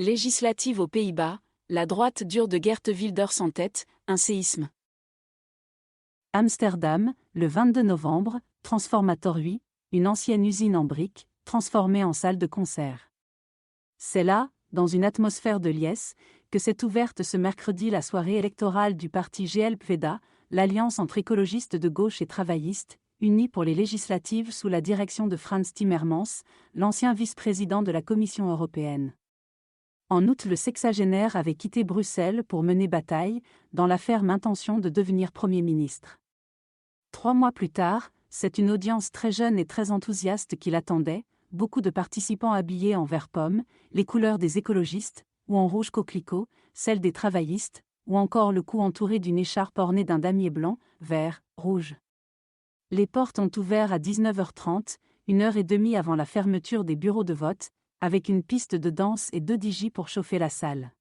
Législative aux Pays-Bas, la droite dure de Geert Wilders en tête, un séisme. Amsterdam, le 22 novembre, Transformator 8, une ancienne usine en briques, transformée en salle de concert. C'est là, dans une atmosphère de liesse, que s'est ouverte ce mercredi la soirée électorale du parti GLPVDA, l'alliance entre écologistes de gauche et travaillistes, unis pour les législatives sous la direction de Frans Timmermans, l'ancien vice-président de la Commission européenne. En août, le sexagénaire avait quitté Bruxelles pour mener bataille, dans la ferme intention de devenir Premier ministre. 3 mois plus tard, c'est une audience très jeune et très enthousiaste qui l'attendait, beaucoup de participants habillés en vert pomme, les couleurs des écologistes, ou en rouge coquelicot, celles des travaillistes, ou encore le cou entouré d'une écharpe ornée d'un damier blanc, vert, rouge. Les portes ont ouvert à 19h30, 1h30 avant la fermeture des bureaux de vote, avec une piste de danse et 2 DJ pour chauffer la salle.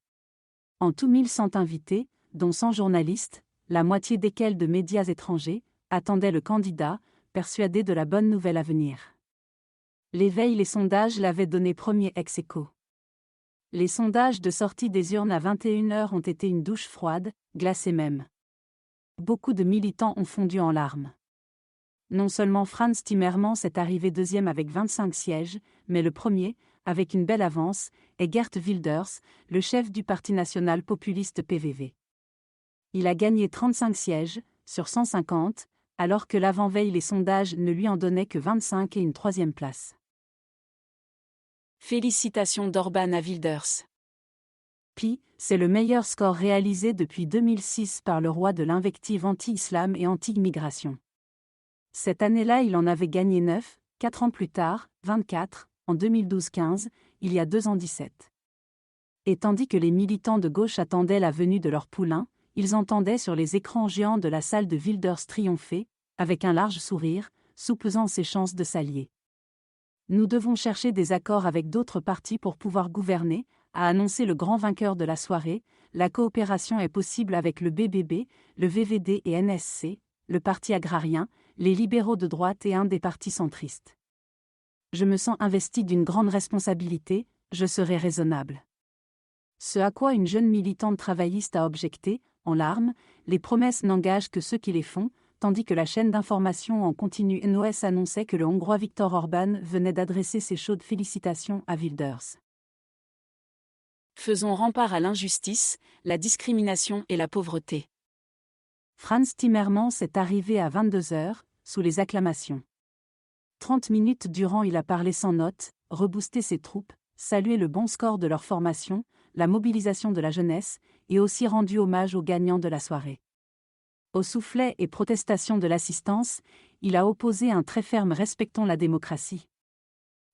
En tout 1100 invités, dont 100 journalistes, la moitié desquels de médias étrangers, attendaient le candidat, persuadés de la bonne nouvelle à venir. L'éveil, les sondages l'avaient donné premier ex aequo. Les sondages de sortie des urnes à 21h ont été une douche froide, glacée même. Beaucoup de militants ont fondu en larmes. Non seulement Frans Timmermans est arrivé deuxième avec 25 sièges, mais le premier, avec une belle avance, est Geert Wilders, le chef du Parti national populiste PVV. Il a gagné 35 sièges, sur 150, alors que l'avant-veille les sondages ne lui en donnaient que 25 et une 3e place. Félicitations d'Orbán à Wilders. C'est le meilleur score réalisé depuis 2006 par le roi de l'invective anti-islam et anti-immigration. Cette année-là, il en avait gagné 9, 4 ans plus tard, 24, en 2012-15, il y a 2 ans 17. Et tandis que les militants de gauche attendaient la venue de leur poulain, ils entendaient sur les écrans géants de la salle de Wilders triompher, avec un large sourire, soupesant ses chances de s'allier. Nous devons chercher des accords avec d'autres partis pour pouvoir gouverner, a annoncé le grand vainqueur de la soirée. La coopération est possible avec le BBB, le VVD et NSC, le Parti agrarien, les libéraux de droite et un des partis centristes. Je me sens investi d'une grande responsabilité, je serai raisonnable. Ce à quoi une jeune militante travailliste a objecté, en larmes, les promesses n'engagent que ceux qui les font, tandis que la chaîne d'information en continu NOS annonçait que le Hongrois Viktor Orbán venait d'adresser ses chaudes félicitations à Wilders. Faisons rempart à l'injustice, la discrimination et la pauvreté. Frans Timmermans est arrivé à 22h, sous les acclamations. 30 minutes durant, il a parlé sans notes, reboosté ses troupes, salué le bon score de leur formation, la mobilisation de la jeunesse, et aussi rendu hommage aux gagnants de la soirée. Au soufflet et protestation de l'assistance, il a opposé un très ferme « Respectons la démocratie ».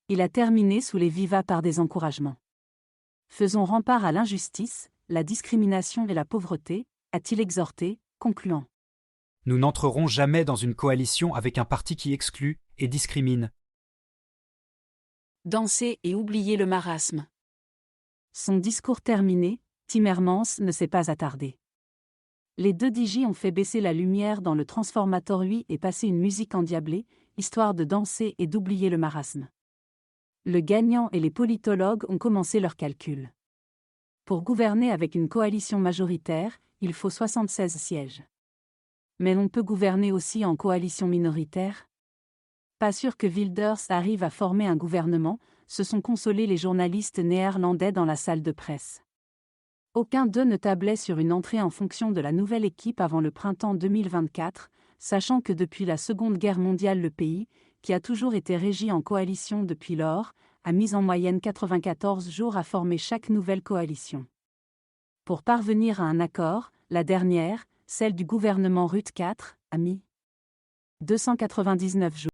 Il a terminé sous les vivas par des encouragements. Faisons rempart à l'injustice, la discrimination et la pauvreté, a-t-il exhorté, concluant. Nous n'entrerons jamais dans une coalition avec un parti qui exclut et discrimine. Danser et oublier le marasme. Son discours terminé, Timmermans ne s'est pas attardé. Les 2 DJ ont fait baisser la lumière dans le Transformator 8 et passer une musique endiablée, histoire de danser et d'oublier le marasme. Le gagnant et les politologues ont commencé leurs calculs. Pour gouverner avec une coalition majoritaire, il faut 76 sièges. Mais l'on peut gouverner aussi en coalition minoritaire ? Pas sûr que Wilders arrive à former un gouvernement, se sont consolés les journalistes néerlandais dans la salle de presse. Aucun d'eux ne tablait sur une entrée en fonction de la nouvelle équipe avant le printemps 2024, sachant que depuis la Seconde Guerre mondiale le pays, qui a toujours été régi en coalition depuis lors, a mis en moyenne 94 jours à former chaque nouvelle coalition. Pour parvenir à un accord, la dernière, celle du gouvernement Rutte 4, a mis 299 jours.